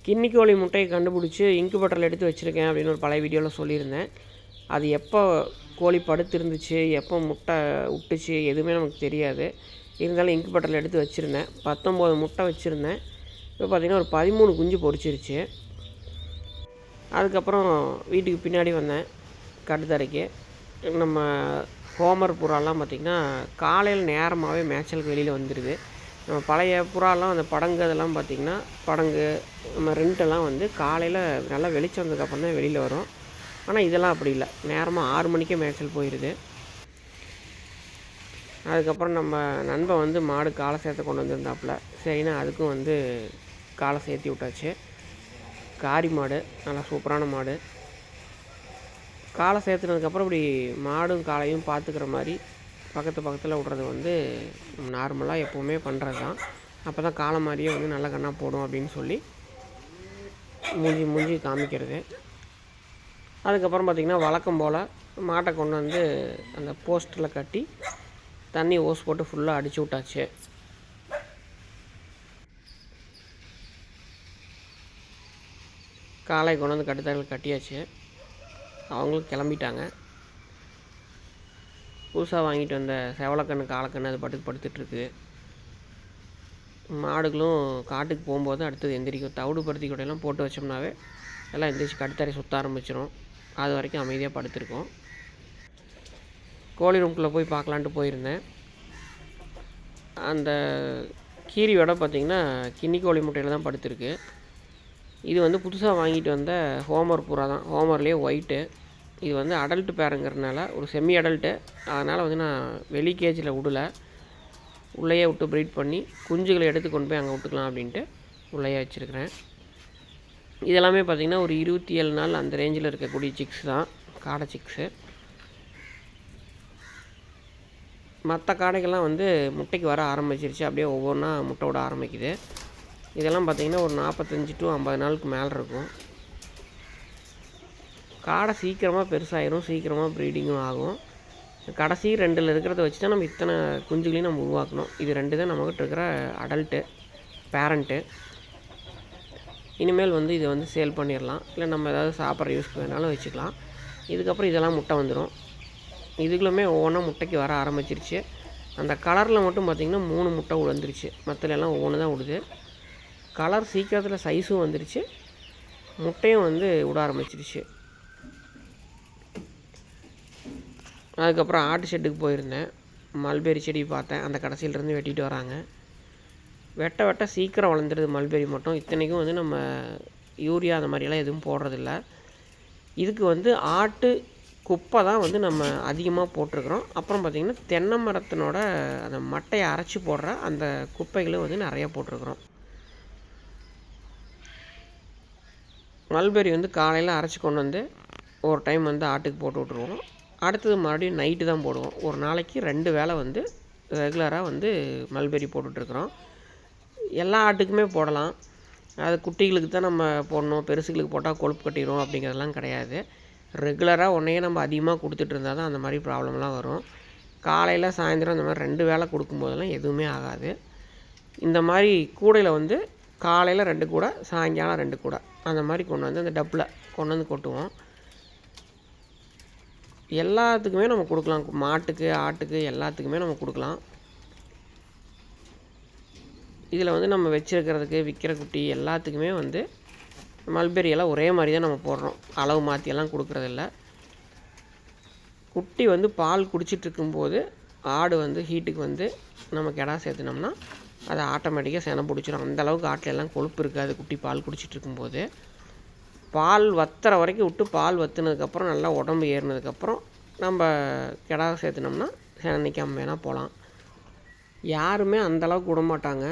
கின்னிக்கோழி முட்டையை கண்டுபிடிச்சி இன்குபேட்டரில் எடுத்து வச்சுருக்கேன் அப்படின்னு ஒரு பழைய வீடியோவில் சொல்லியிருந்தேன். அது எப்போ கோழி படுத்திருந்துச்சு, எப்போ முட்டை விட்டுச்சு எதுவுமே நமக்கு தெரியாது. இருந்தாலும் இன்குபேட்டரில் எடுத்து வச்சுருந்தேன். 19 முட்டை வச்சுருந்தேன். இப்போ பார்த்திங்கன்னா ஒரு 13 குஞ்சு பொரிச்சிருச்சு. அதுக்கப்புறம் வீட்டுக்கு பின்னாடி வந்தேன் கட்டுத்தரைக்கு. நம்ம ஹோமர் புறாலாம் பார்த்திங்கன்னா காலையில் நேரமாகவே மேய்ச்சலுக்கு வெளியில் வந்துடுது. நம்ம பழைய புறாலாம் அந்த படங்கு அதெல்லாம் பார்த்திங்கன்னா படங்கு நம்ம ரெண்டெல்லாம் வந்து காலையில் நல்லா வெளிச்சம் வந்ததுக்கப்புறம் தான் வெளியில் வரும். ஆனால் இதெல்லாம் அப்படி இல்லை, நேரமாக 6 மணிக்கே மேய்ச்சல் போயிடுது. அதுக்கப்புறம் நம்ம நண்பன் வந்து மாடு காலை சேர்த்து கொண்டு வந்திருந்தாப்புல. சரின்னா அதுக்கும் வந்து காலை சேர்த்தி விட்டாச்சு. காரி மாடு, நல்லா சூப்பரான மாடு. காலை சேர்த்துனதுக்கப்புறம் இப்படி மாடும் காலையும் பார்த்துக்கிற மாதிரி பக்கத்தில் விட்றது வந்து நார்மலாக எப்போவுமே பண்ணுறது தான். அப்போ தான் காலை மாதிரியே வந்து நல்ல கண்ணாக போடும் அப்படின்னு சொல்லி மூஞ்சி காமிக்கிறது. அதுக்கப்புறம் பார்த்திங்கன்னா வழக்கம் போல் மாட்டை கொண்டு வந்து அந்த போஸ்ட்டில் கட்டி தண்ணி ஓஸ் போட்டு ஃபுல்லாக அடித்து விட்டாச்சு. காலை கொண்டு வந்து கட்டுத்தரையில் கட்டியாச்சு. அவங்களும் கிளம்பிட்டாங்க. புதுசாக வாங்கிட்டு வந்த செவலக்கண்ணு காலக்கண்ணு அது பாட்டுக்கு படுத்துட்ருக்கு. மாடுகளும் காட்டுக்கு போகும்போது அடுத்தது எந்திரிக்கும். தவிடு பருத்தி கொட்டையெல்லாம் போட்டு வச்சோம்னாவே எல்லாம் எந்திரிச்சு கட்டுத்தரை சுற்ற ஆரம்பிச்சிடும். அது வரைக்கும் அமைதியாக படுத்துருக்கோம். கோழி ரூம்குள்ளே போய் பார்க்கலான்ட்டு போயிருந்தேன். அந்த கீரியோட பார்த்திங்கன்னா கின்னிக்கோழி முட்டையில் தான் படுத்துருக்கு. இது வந்து புதுசாக வாங்கிட்டு வந்த ஹோமர் புறா தான். ஹோமர்லேயே ஒயிட்டு. இது வந்து அடல்ட்டு பேருங்கிறதுனால ஒரு செமி அடல்ட்டு. அதனால் வந்து நான் வெளி கேஜில் விடலை, உள்ளேயே விட்டு ப்ரீட் பண்ணி குஞ்சுகளை எடுத்து கொண்டு போய் அங்கே விட்டுக்கலாம் அப்படின்ட்டு உள்ளேயே வச்சுருக்கிறேன். இதெல்லாமே பார்த்திங்கன்னா ஒரு 27 நாள் அந்த ரேஞ்சில் இருக்கக்கூடிய சிக்ஸ் தான், காடை சிக்ஸு. மற்ற காடைகள்லாம் வந்து முட்டைக்கு வர ஆரம்பிச்சிருச்சு. அப்படியே ஒவ்வொன்றா முட்டை விட ஆரம்பிக்குது. இதெல்லாம் பார்த்திங்கன்னா ஒரு 45 to 50 நாளுக்கு மேலே இருக்கும். காடை சீக்கிரமாக பெருசாகிடும், சீக்கிரமாக ப்ரீடிங்கும் ஆகும். கடைசி 2 இருக்கிறத வச்சு தான் நம்ம இத்தனை குஞ்சுகளையும் நம்ம உருவாக்கணும். இது 2 தான் நம்மக்கிட்ட இருக்கிற அடல்ட்டு பேரண்ட்டு. இனிமேல் வந்து இதை வந்து சேல் பண்ணிடலாம், இல்லை நம்ம ஏதாவது சாப்பிட்ற யூஸ்க்கு வேணாலும் வச்சுக்கலாம். இதுக்கப்புறம் இதெல்லாம் முட்டை வந்துடும். இதுகளுமே ஒவ்வொன்றா முட்டைக்கு வர ஆரம்பிச்சிருச்சு. அந்த கலரில் மட்டும் பார்த்திங்கன்னா 3 முட்டை விழுந்துருச்சு. மற்றலாம் ஒவ்வொன்று தான் விடுது. கலர் சீக்கிரத்தில் சைஸும் வந்துருச்சு, முட்டையும் வந்து விட ஆரம்பிச்சிருச்சு. அதுக்கப்புறம் ஆட்டு ஷெட்டுக்கு போயிருந்தேன். மல்பெரி செடி பார்த்தேன். அந்த கடைசியிலேருந்து வெட்டிட்டு வராங்க. வெட்ட சீக்கிரம் வளர்ந்துடுது மல்பெரி மட்டும். இத்தனைக்கும் வந்து நம்ம யூரியா அந்த மாதிரியெல்லாம் எதுவும் போடுறதில்ல. இதுக்கு வந்து ஆட்டு குப்பை தான் வந்து நம்ம அதிகமாக போட்டிருக்கிறோம். அப்புறம் பார்த்திங்கன்னா தென்னை மரத்தினோட அந்த மட்டையை அரைச்சி போடுற அந்த குப்பைகளும் வந்து நிறையா போட்டிருக்கிறோம். மல்பெரி வந்து காலையில் அரைச்சி கொண்டு வந்து ஒரு டைம் வந்து ஆட்டுக்கு போட்டு விட்ருவோம். அடுத்தது மறுபடியும் நைட்டு தான் போடுவோம். ஒரு நாளைக்கு 2 வேளை வந்து ரெகுலராக வந்து மல்பெரி போட்டுட்ருக்குறோம். எல்லா ஆட்டுக்குமே போடலாம். அது குட்டிகளுக்கு தான் நம்ம போடணும், பெருசுகளுக்கு போட்டால் கொழுப்பு கட்டிடும் அப்படிங்கிறதெல்லாம் கிடையாது. ரெகுலராக ஒன்றையே நம்ம அதிகமாக கொடுத்துட்டு இருந்தால் தான் அந்த மாதிரி ப்ராப்ளம்லாம் வரும். காலையில் சாயந்தரம் இந்த மாதிரி 2 வேளை கொடுக்கும்போதெல்லாம் எதுவுமே ஆகாது. இந்த மாதிரி கூடையில் வந்து காலையில் 2 கூடை, சாயங்காலம் 2 கூடை அந்த மாதிரி கொண்டு வந்து அந்த டப்பில் கொண்டு வந்து கொட்டுவோம். எல்லாத்துக்குமே நம்ம கொடுக்கலாம். மாட்டுக்கு, ஆட்டுக்கு எல்லாத்துக்குமே நம்ம கொடுக்கலாம். இதில் வந்து நம்ம வச்சுருக்கிறதுக்கு விற்கிற குட்டி எல்லாத்துக்குமே வந்து மல்பெரியெல்லாம் ஒரே மாதிரி தான் நம்ம போடுறோம். அளவு மாற்றியெல்லாம் கொடுக்குறதில்ல. குட்டி வந்து பால் குடிச்சிட்ருக்கும்போது ஆடு வந்து ஹீட்டுக்கு வந்து நம்ம கெடா சேர்த்துனோம்னா அதை ஆட்டோமேட்டிக்காக செனை பிடிச்சிடும். அந்தளவுக்கு ஆட்டில் எல்லாம் கொழுப்பு இருக்காது குட்டி பால் குடிச்சிட்ருக்கும்போது. பால் வத்துற வரைக்கும் விட்டு பால் வற்றுனதுக்கப்புறம் நல்லா உடம்பு ஏறினதுக்கப்புறம் நம்ம கெடா சேர்த்துனோம்னா செனை நிற்காம வேணால் போகலாம். யாருமே அந்தளவுக்கு விட மாட்டாங்க.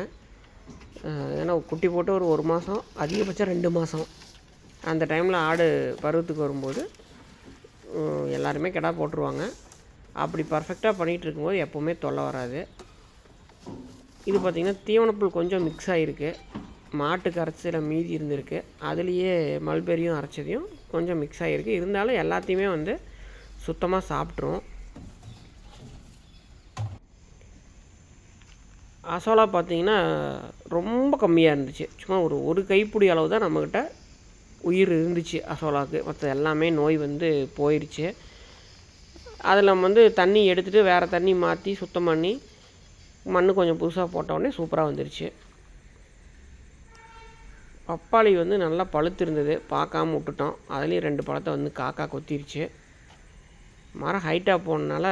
ஏன்னா குட்டி போட்டு ஒரு மாதம், அதிகபட்சம் 2 மாதம் அந்த டைமில் ஆடு பருவத்துக்கு வரும்போது எல்லாருமே கெடா போட்டுருவாங்க. அப்படி பர்ஃபெக்டாக பண்ணிகிட்டு இருக்கும்போது எப்போவுமே தொல்லை வராது. இது பார்த்திங்கன்னா தீவனப்புல் கொஞ்சம் மிக்ஸ் ஆகிருக்கு. மாட்டுக்கு அரைச்சதில் மீதி இருந்திருக்கு. அதுலேயே மல்பெரியும் அரைச்சதையும் கொஞ்சம் மிக்ஸ் ஆகிருக்கு. இருந்தாலும் எல்லாத்தையுமே வந்து சுத்தமாக சாப்பிட்ரும். அசோலா பார்த்திங்கன்னா ரொம்ப கம்மியாக இருந்துச்சு. சும்மா ஒரு கைப்பிடி அளவு தான் நம்மக்கிட்ட உயிர் இருந்துச்சு அசோலாவுக்கு. மற்ற எல்லாமே நோய் வந்து போயிடுச்சு. அதில் நம்ம வந்து தண்ணி எடுத்துகிட்டு வேறு தண்ணி மாற்றி சுத்தம் பண்ணி மண் கொஞ்சம் புதுசாக போட்டோடனே சூப்பராக வந்துருச்சு. பப்பாளி வந்து நல்லா பழுத்து இருந்தது, பார்க்காம விட்டுட்டோம். அதுலேயும் 2 பழத்தை வந்து காக்கா கொத்திருச்சு. மரம் ஹைட்டாக போனதுனால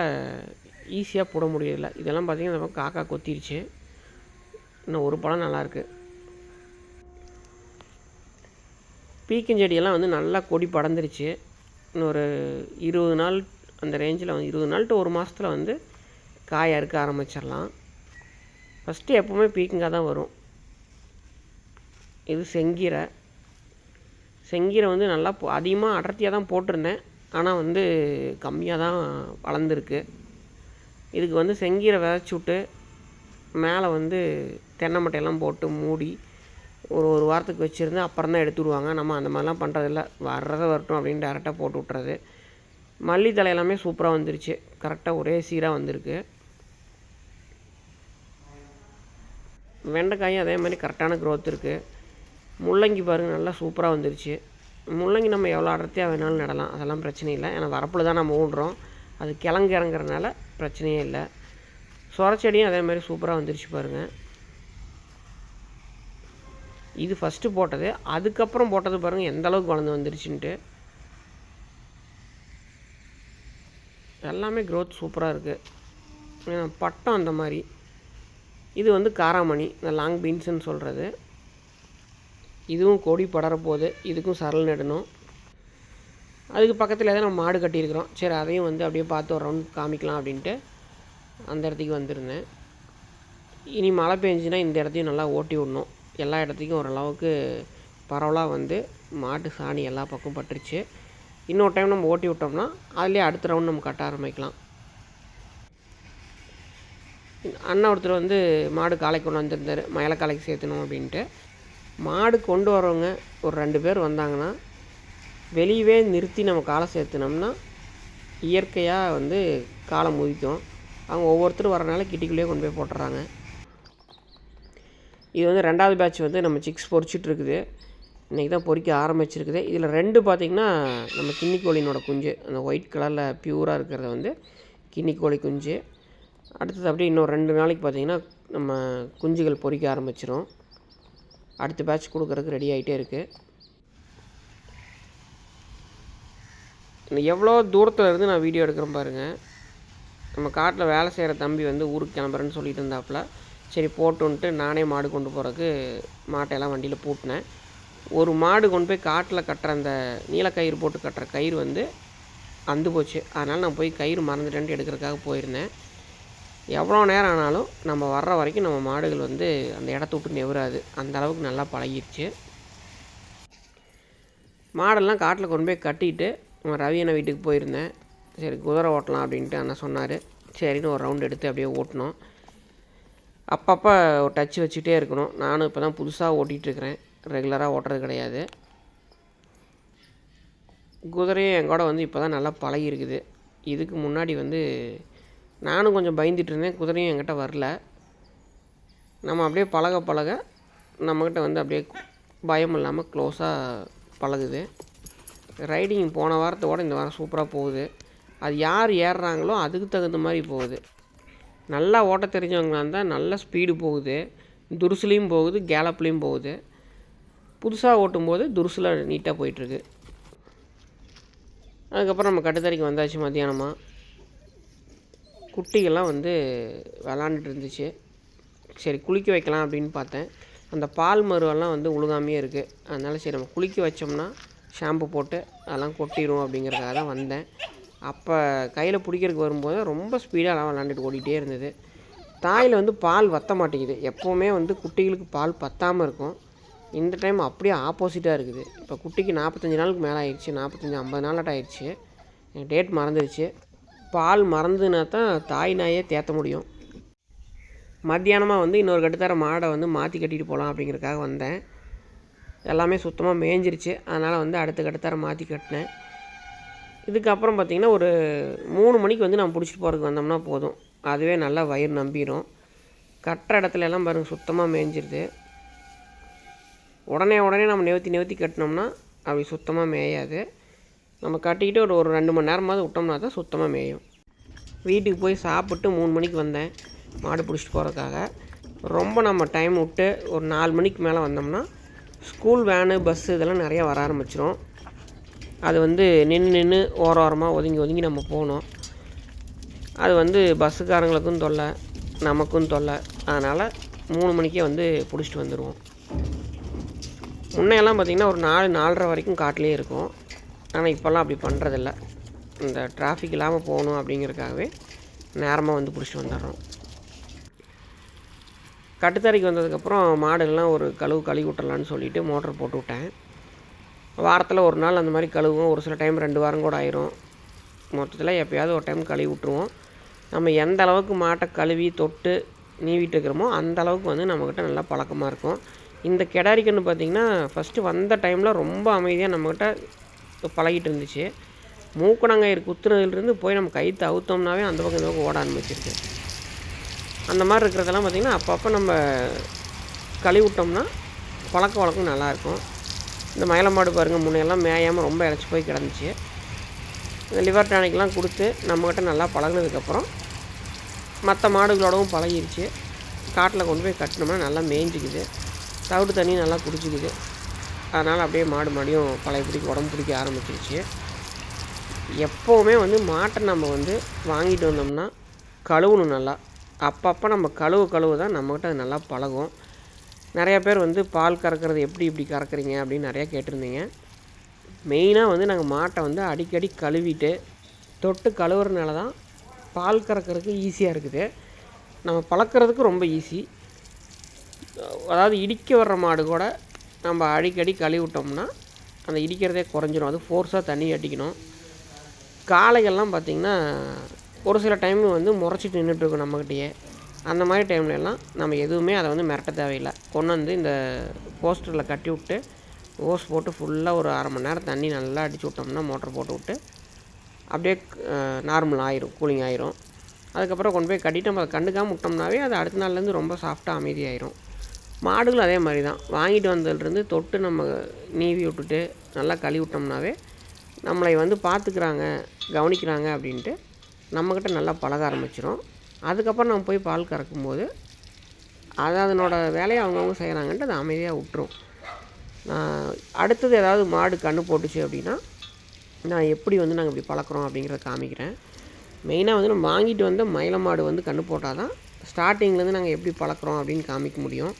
ஈஸியாக போட முடியல. இதெல்லாம் பார்த்திங்கன்னா இந்த காக்கா கொத்திருச்சு. இன்னும் ஒரு பழம் நல்லாயிருக்கு. பீக்கஞ்செடியெல்லாம் வந்து நல்லா கொடி படர்ந்துருச்சு. இன்னும் ஒரு 20 நாள் அந்த ரேஞ்சில் வந்து 20 நாள் டு 1 மாதத்தில் வந்து காய் அறுக்க ஆரம்பிச்சிடலாம். ஃபஸ்ட்டு எப்போவுமே பீக்கங்காய் தான் வரும். இது செங்கீரை. செங்கீரை வந்து நல்லா அதிகமாக அடர்த்தியாக தான் போட்டிருந்தேன். ஆனால் வந்து கம்மியாக தான் வளர்ந்துருக்கு. இதுக்கு வந்து செங்கீரை விதைச்சி விட்டு மேலே வந்து தென்னை மட்டையெல்லாம் போட்டு மூடி ஒரு வாரத்துக்கு வச்சுருந்து அப்புறம் தான் எடுத்து விடுவாங்க. நம்ம அந்த மாதிரிலாம் பண்ணுறதில்ல. வர்றதை வரட்டும் அப்படின்னு டேரெக்டாக போட்டு விட்றது. மல்லித்தழை எல்லாமே சூப்பராக வந்துருச்சு. கரெக்டாக ஒரே சீராக வந்திருக்கு. வெண்டைக்காயும் அதே மாதிரி கரெக்டான க்ரோத் இருக்குது. முள்ளங்கி பாருங்கள் நல்லா சூப்பராக வந்துருச்சு. முள்ளங்கி நம்ம எவ்வளோ அடர்த்தியாக வேணாலும் நடலாம், அதெல்லாம் பிரச்சனை இல்லை. ஏன்னா வரப்பில் தான் நம்ம ஊடுறோம். அது கிழங்கு இறங்குறதுனால பிரச்சனையே இல்லை. சொரச்செடியும் அதே மாதிரி சூப்பராக வந்துருச்சு பாருங்கள். இது ஃபஸ்ட்டு போட்டது. அதுக்கப்புறம் போட்டது பாருங்கள் எந்த அளவுக்கு வளர்ந்து வந்துருச்சுன்ட்டு. எல்லாமே க்ரோத் சூப்பராக இருக்குது. பட்டம் அந்த மாதிரி. இது வந்து காராமணி, இந்த லாங் பீன்ஸுன்னு சொல்கிறது. இதுவும் கொடி படரப்போகுது. இதுக்கும் சரல் நடணும். அதுக்கு பக்கத்தில் தான் நம்ம மாடு கட்டியிருக்கிறோம். சரி அதையும் வந்து அப்படியே பார்த்து ஒரு ரவுண்ட் காமிக்கலாம் அப்படின்ட்டு அந்த இடத்துக்கு வந்திருந்தேன். இனி மழை பெஞ்சுன்னா இந்த இடத்தையும் நல்லா ஓட்டி விடணும். எல்லா இடத்துக்கும் ஓரளவுக்கு பரவலாக வந்து மாட்டு சாணி எல்லா பக்கம் பட்டுருச்சு. இன்னொரு டைம் நம்ம ஓட்டி விட்டோம்னா அதுலேயே அடுத்த ரவுண்ட் நம்ம கட்ட ஆரம்பிக்கலாம். அண்ணா ஒருத்தர் வந்து மாடு காலைக்கு கொண்டு வந்திருந்தார், மயிலை காலைக்கு சேர்த்தணும் அப்படின்ட்டு. மாடு கொண்டு வரவங்க ஒரு 2 பேர் வந்தாங்கன்னா வெளியவே நிறுத்தி நம்ம காலை சேர்த்துனோம்னா இயற்கையாக வந்து காலை முதிக்கும். அவங்க ஒவ்வொருத்தரும் வரனால கிட்டிக்குள்ளேயே கொண்டு போய் போட்டுறாங்க. இது வந்து 2வது பேட்ச் வந்து நம்ம சிக்ஸ் பொரிச்சிட்ருக்குது. இன்றைக்கி தான் பொரிக்க ஆரம்பிச்சிருக்குது. இதில் 2 பார்த்திங்கன்னா நம்ம கின்னிக்கோழினோட குஞ்சு, அந்த ஒயிட் கலரில் ப்யூராக இருக்கிறத வந்து கின்னிக்கோழி குஞ்சு. அடுத்தது அப்படியே இன்னும் 2 நாளைக்கு பார்த்திங்கன்னா நம்ம குஞ்சுகள் பொரிக்க ஆரம்பிச்சிடும். அடுத்த பேட்ச் கொடுக்குறதுக்கு ரெடி ஆகிட்டே இருக்குது. எவ்வளோ தூரத்தில் இருந்து நான் வீடியோ எடுக்கிறேன் பாருங்கள். நம்ம காட்டில் வேலை செய்கிற தம்பி வந்து ஊருக்கு கிளம்புறேன்னு சொல்லிட்டு இருந்தாப்புல. சரி போட்டுன்ட்டு நானே மாடு கொண்டு போகிறதுக்கு மாட்டையெல்லாம் வண்டியில் பூட்டினேன். ஒரு மாடு கொண்டு போய் காட்டில் கட்டுற அந்த நீலக்கயிறு போட்டு கட்டுற கயிறு வந்து அந்து போச்சு. அதனால் நான் போய் கயிறு மறந்துட்டேன்ட்டு எடுக்கிறதுக்காக போயிருந்தேன். எவ்வளோ நேரம் ஆனாலும் நம்ம வர்ற வரைக்கும் நம்ம மாடுகள் வந்து அந்த இடத்த விட்டு நெவராது. அந்த அளவுக்கு நல்லா பழகிடுச்சு. மாடெல்லாம் காட்டில் கொண்டு போய் கட்டிட்டு ரவி அண்ணன் வீட்டுக்கு போயிருந்தேன். சரி குதிரை ஓட்டலாம் அப்படின்ட்டு அண்ணன் சொன்னார். சரின்னு ஒரு ரவுண்ட் எடுத்து அப்படியே ஓட்டினோம். அப்பப்போ ஒரு டச் வச்சுட்டே இருக்கணும். நானும் இப்போ தான் புதுசாக ஓட்டிகிட்ருக்கிறேன், ரெகுலராக ஓட்டுறது கிடையாது. குதிரையும் எங்கூட வந்து இப்போ தான் நல்லா பழகிருக்குது. இதுக்கு முன்னாடி வந்து நானும் கொஞ்சம் பயந்துட்டு இருந்தேன். குதிரையும் என்கிட்ட வரல. நம்ம அப்படியே பழக பழக நம்மக்கிட்ட வந்து அப்படியே பயம் இல்லாமல் க்ளோஸாக பழகுது. ரைடிங் போன வாரத்தோடு இந்த வாரம் சூப்பராக போகுது. அது யார் ஏறுறாங்களோ அதுக்கு தகுந்த மாதிரி போகுது. நல்லா ஓட்ட தெரிஞ்சவங்களாக இருந்தால் நல்ல ஸ்பீடு போகுது, துருசுலேயும் போகுது, கேலப்லேயும் போகுது. புதுசாக ஓட்டும்போது துருசில் நீட்டாக போயிட்டுருக்கு. அதுக்கப்புறம் நம்ம கட்டுத்தறிக்கு வந்தாச்சு. மத்தியானமாக குட்டிகள்லாம் வந்து விளாண்டுட்டு இருந்துச்சு. சரி குளிக்க வைக்கலாம் அப்படின்னு பார்த்தேன். அந்த பால் மருவெல்லாம் வந்து உழுகாமையே இருக்குது. அதனால் சரி நம்ம குளிக்க வச்சோம்னா ஷாம்பு போட்டு அதெல்லாம் கொட்டிடும் அப்படிங்கிறதுக்காக தான் வந்தேன். அப்போ கையில் பிடிக்கிறதுக்கு வரும்போது ரொம்ப ஸ்பீடாக எல்லாம் விளாண்டுட்டு ஓடிட்டே இருந்தது. தாயில் வந்து பால் வற்ற மாட்டேங்குது. எப்போவுமே வந்து குட்டிகளுக்கு பால் பற்றாமல் இருக்கும். இந்த டைம் அப்படியே ஆப்போசிட்டாக இருக்குது. இப்போ குட்டிக்கு 45 நாளுக்கு மேலே ஆயிடுச்சு. 45-50 நாளாட்ட ஆயிடுச்சு. எனக்கு டேட் மறந்துடுச்சு. பால் மறந்துனா தான் தாய் நாயே தேற்ற முடியும். மத்தியானமாக வந்து இன்னொரு கட்டுத்தர மாடை வந்து மாற்றி கட்டிட்டு போகலாம் அப்படிங்கிறதுக்காக வந்தேன். எல்லாமே சுத்தமாக மேய்ஞ்சிருச்சு. அதனால் வந்து அடுத்த கட்டுத்தர மாற்றி கட்டினேன். இதுக்கப்புறம் பார்த்திங்கன்னா ஒரு 3 மணிக்கு வந்து நம்ம பிடிச்சிட்டு போகிறதுக்கு வந்தோம்னா போதும். அதுவே நல்லா வயிறு நம்பிடும். கட்டுற இடத்துல எல்லாம் பாருங்கள் சுத்தமாக மேய்ஞ்சிருது. உடனே நம்ம நிவர்த்தி கட்டினோம்னா அப்படி சுத்தமாக மேயாது. நம்ம கட்டிக்கிட்டு ஒரு 2 மணி நேரமாவது விட்டோம்னா தான் சுத்தமாக மேயும். வீட்டுக்கு போய் சாப்பிட்டு 3 மணிக்கு வந்தேன் மாடு பிடிச்சிட்டு போகிறதுக்காக. ரொம்ப நம்ம டைம் விட்டு ஒரு 4 மணிக்கு மேலே வந்தோம்னா ஸ்கூல் வேனு பஸ்ஸு இதெல்லாம் நிறையா வர ஆரம்பிச்சிடும். அது நின்று ஓரமாக ஒதுங்கி நம்ம போகணும். அது பஸ்ஸுக்காரங்களுக்கும் தொல்லை, நமக்கும் தொல்லை. அதனால் 3 மணிக்கே பிடிச்சிட்டு வந்துடுவோம். முன்னையெல்லாம் பார்த்திங்கன்னா ஒரு 4-4:30 வரைக்கும் காட்டிலே இருக்கும். ஆனால் இப்போல்லாம் அப்படி பண்ணுறதில்ல. இந்த டிராஃபிக் இல்லாமல் போகணும் அப்படிங்கிறதுக்காகவே நேரமாக பிடிச்சிட்டு வந்துடுறோம். கட்டுத்தரைக்கு வந்ததுக்கப்புறம் மாடுகள்லாம் ஒரு கழுவி விட்டுறலான்னு சொல்லிவிட்டு மோட்டர் போட்டு விட்டேன். வாரத்தில் ஒரு நாள் அந்த மாதிரி கழுவுவோம். ஒரு சில டைம் 2 வாரம் கூட ஆயிரும். மொத்தத்தில் எப்போயாவது ஒரு டைம் கழுவி விட்ருவோம். நம்ம எந்த அளவுக்கு மாட்டை கழுவி தொட்டு நீவிட்டு இருக்கிறோமோ அந்த அளவுக்கு நம்மக்கிட்ட நல்லா பழக்கமாக இருக்கும். இந்த கிடாரிக்கன்று பார்த்திங்கன்னா ஃபஸ்ட்டு வந்த டைமில் ரொம்ப அமைதியாக நம்மக்கிட்ட பழகிட்டு இருந்துச்சு. மூக்கணாங்கயிறு குத்துனதுலேருந்து போய் நம்ம கயிற்று அவுத்தோம்னாவே அந்த பக்கம் இந்த பக்கம் ஓட ஆரம்பிச்சிருக்கு. அந்த மாதிரி இருக்கிறதெல்லாம் பார்த்திங்கன்னா அப்பப்போ நம்ம கழுவி விட்டோம்னா பழக்க வழக்கம் நல்லாயிருக்கும். இந்த மயில மாடு பாருங்கள், முன்னையெல்லாம் மேயாமல் ரொம்ப இழைச்சி போய் கிடந்துச்சு. இந்த லிவர் டானிக்லாம் கொடுத்து நம்மக்கிட்ட நல்லா பழகினதுக்கப்புறம் மற்ற மாடுகளோடவும் பழகிருச்சு. காட்டில் கொண்டு போய் கட்டினோம்னா நல்லா மேய்ஞ்சிக்குது, தவிடு தண்ணி நல்லா குடிச்சிக்குது. அதனால் அப்படியே மாடியும் பழையபடிக்கு உடம்பு பிடிக்க ஆரம்பிச்சிருச்சு. எப்போவுமே மாட்டை நம்ம வாங்கிட்டு வந்தோம்னா கழுவணும் நல்லா. அப்பப்போ நம்ம கழுவு தான் நம்மக்கிட்ட அது நல்லா பழகும். நிறையா பேர் பால் கறக்கிறது இப்படி கறக்குறீங்க அப்படின்னு நிறையா கேட்டிருந்தீங்க. மெயினாக நாங்கள் மாட்டை அடிக்கடி கழுவிட்டு தொட்டு கழுவுறதுனால தான் பால் கறக்கிறதுக்கு ஈஸியாக இருக்குது. நம்ம பழக்கிறதுக்கு ரொம்ப ஈஸி. அதாவது இடிக்க வர்ற மாடு கூட நம்ம அடிக்கடி கழுவி விட்டோம்னா அந்த இடிக்கிறதே குறைஞ்சிரும். அது ஃபோர்ஸாக தண்ணி அடிக்கணும். காளைகள்லாம் பார்த்திங்கன்னா ஒரு சில டைம் முறைச்சிட்டு நின்றுட்டுருக்கும் நம்மக்கிட்டேயே. அந்த மாதிரி டைம்லலாம் நம்ம எதுவுமே அதை மிரட்ட தேவையில்லை. கொண்டு இந்த போஸ்டரில் கட்டி விட்டு ஓஸ் போட்டு ஃபுல்லாக ஒரு 1/2 மணி நேரம் தண்ணி நல்லா அடித்து விட்டோம்னா மோட்டர் போட்டு விட்டு அப்படியே நார்மல் ஆயிரும், கூலிங் ஆயிரும். அதுக்கப்புறம் கொண்டு போய் கட்டிட்டு நம்ம அதை கண்டுக்காமல் விட்டோம்னாவே அது அடுத்த நாள்லேருந்து ரொம்ப சாஃப்டாக அமைதியாயிரும். மாடுகள் அதே மாதிரி தான். வாங்கிட்டு வந்ததுலேருந்து தொட்டு நம்ம நீவி விட்டுட்டு நல்லா கழுவி விட்டோம்னாவே நம்மளை பார்த்துக்கிறாங்க, கவனிக்கிறாங்க அப்படின்ட்டு நம்மக்கிட்ட நல்லா பழக ஆரம்பிச்சிடும். அதுக்கப்புறம் நம்ம போய் பால் கறக்கும்போது அதனோட வேலையை அவங்கவுங்க செய்கிறாங்கன்ட்டு அதை அமைதியாக விட்டுரும். அடுத்தது ஏதாவது மாடு கன்று போட்டுச்சு அப்படின்னா நான் எப்படி நாங்கள் இப்படி பழக்கிறோம் அப்படிங்கிறத காமிக்கிறேன். மெயினாக நம்ம வாங்கிட்டு வந்த மயில மாடு கன்று போட்டால் தான் ஸ்டார்டிங்லேருந்து நாங்கள் எப்படி பழக்கிறோம் அப்படின்னு காமிக்க முடியும்.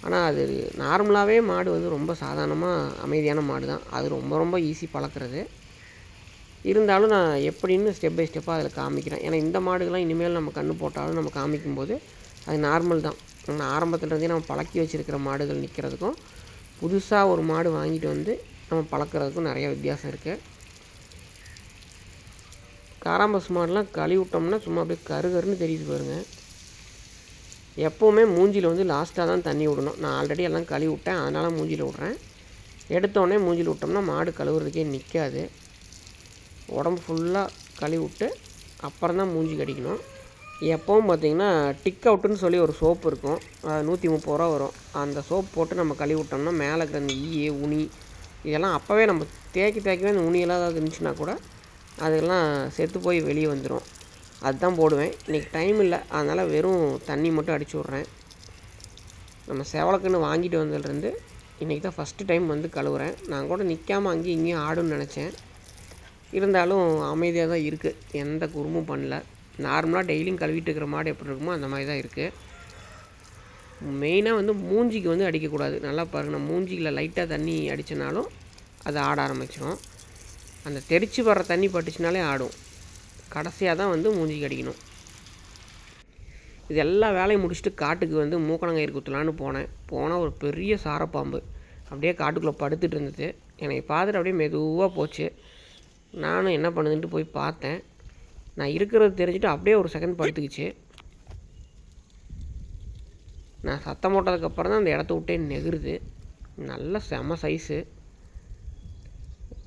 ஆனால் அது நார்மலாகவே மாடு ரொம்ப சாதாரணமாக அமைதியான மாடு தான். அது ரொம்ப ஈஸி பழக்கிறது. இருந்தாலும் நான் எப்படின்னு ஸ்டெப் பை ஸ்டெப்பாக அதில் காமிக்கிறேன். ஏன்னா இந்த மாடுகள்லாம் இனிமேல் நம்ம கன்று போட்டாலும் நம்ம காமிக்கும்போது அது நார்மல் தான். ஆனால் ஆரம்பத்துலேருந்தே நம்ம பழக்கி வச்சுருக்கிற மாடுகள் நிற்கிறதுக்கும் புதுசாக ஒரு மாடு வாங்கிட்டு நம்ம பழக்கிறதுக்கும் நிறைய வித்தியாசம் இருக்குது. காராம்பஸ் மாடுலாம் கழுவி விட்டோம்னா சும்மா அப்படியே கருன்னு தெரியுது பாருங்கள். எப்போவுமே மூஞ்சியில் லாஸ்ட்டாக தான் தண்ணி விடணும். நான் ஆல்ரெடி எல்லாம் கழுவி விட்டேன், அதனால் மூஞ்சியில் விட்றேன். எடுத்தோடனே மூஞ்சியில் விட்டோம்னா மாடு கழுவுறதுக்கே நிற்காது. உடம்பு ஃபுல்லாக கழுவி விட்டு அப்புறம் தான் மூஞ்சி கடிக்கணும். எப்போவும் பார்த்திங்கன்னா டிக் அவுட்டுன்னு சொல்லி ஒரு சோப்பு இருக்கும். அது 130 ரூபா வரும். அந்த சோப் போட்டு நம்ம கழுவி விட்டோம்னா மேலே இருக்கிற அந்த உனி இதெல்லாம் அப்போவே நம்ம தேய்க்கவே அந்த உனியெல்லாம் ஏதாவது இருந்துச்சுன்னா கூட அதெல்லாம் செத்து போய் வெளியே வந்துடும். அதுதான் போடுவேன். இன்றைக்கி டைம் இல்லை, அதனால் வெறும் தண்ணி மட்டும் அடிச்சு விட்றேன். நம்ம செவலக்கன்று வாங்கிட்டு வந்ததுலேருந்து இன்றைக்கி தான் ஃபஸ்ட்டு டைம் கழுவுறேன். நான் கூட நிற்காமல் அங்கேயும் இங்கேயும் ஆடுன்னு நினச்சேன். இருந்தாலும் அமைதியாக தான் இருக்குது, எந்த குறும்பும் பண்ணல. நார்மலாக டெய்லியும் கழுவிட்டு இருக்கிற மாடு எப்படி இருக்குமோ அந்த மாதிரி தான் இருக்குது. மெயினாக மூஞ்சிக்கு அடிக்கக்கூடாது. நல்லா பாருங்கள், நான் மூஞ்சியில் லைட்டாக தண்ணி அடித்தனாலும் அது ஆட ஆரம்பிச்சிடும். அந்த தெரிச்சு வர்ற தண்ணி பட்டுச்சுனாலே ஆடும். கடைசியாக தான் மூஞ்சிக்கு அடிக்கணும். இது எல்லா வேலையும் முடிச்சுட்டு காட்டுக்கு மூக்கணாங்கயிறு குத்தலான்னு போனால் ஒரு பெரிய சாரப்பாம்பு அப்படியே காட்டுக்குள்ளே படுத்துட்டு இருந்தது. என்னை பார்த்துட்டு அப்படியே மெதுவாக போச்சு. நானும் என்ன பண்ணுதுன்ட்டு போய் பார்த்தேன். நான் இருக்கிறது தெரிஞ்சுட்டு அப்படியே ஒரு செகண்ட் படுத்துக்கிச்சு. நான் சத்தம் போட்டதுக்கப்புறம் தான் அந்த இடத்த விட்டே நெகிருது. நல்ல செம சைஸு.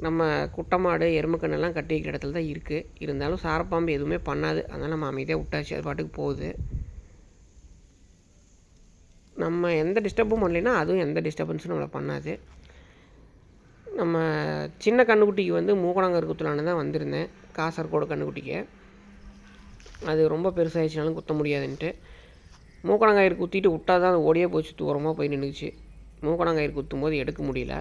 நம்ம குட்டை மாடு எருமைக்கண்ணெல்லாம் கட்டி வைக்கிற இடத்துல தான் இருக்குது. இருந்தாலும் சாரப்பாம்பு எதுவுமே பண்ணாது. அதனால் நம்ம அமைதியாக விட்டாச்சு, அது பாட்டுக்கு போகுது. நம்ம எந்த டிஸ்டர்பும் பண்ணலைன்னா அதுவும் எந்த டிஸ்டர்பன்ஸும் நம்மளை பண்ணாது. நம்ம சின்ன கன்றுக்குட்டிக்கு வந்து மூக்கணாங்கயிறு குத்தலான்னு தான் வந்திருந்தேன், காசர்கோடு கன்றுக்குட்டிக்கு. அது ரொம்ப பெருசாகிடுச்சுனாலும் குத்த முடியாதுன்ட்டு மூக்கணாங்கயிறு குத்திட்டு விட்டால் தான் அது ஓடியே போச்சு, தூரமாக போய் நின்றுச்சு. மூக்கணாங்கயிறு குத்தும்போது எடுக்க முடியல.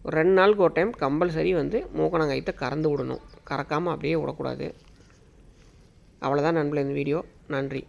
ஒரு 2 நாளுக்கு ஒரு டைம் கம்பல்சரி வந்து மூக்கணாங்கயிற்றை கறந்து விடணும், கறக்காமல் அப்படியே விடக்கூடாது. அவ்வளோதான் நண்பர்களே இந்த வீடியோ. நன்றி.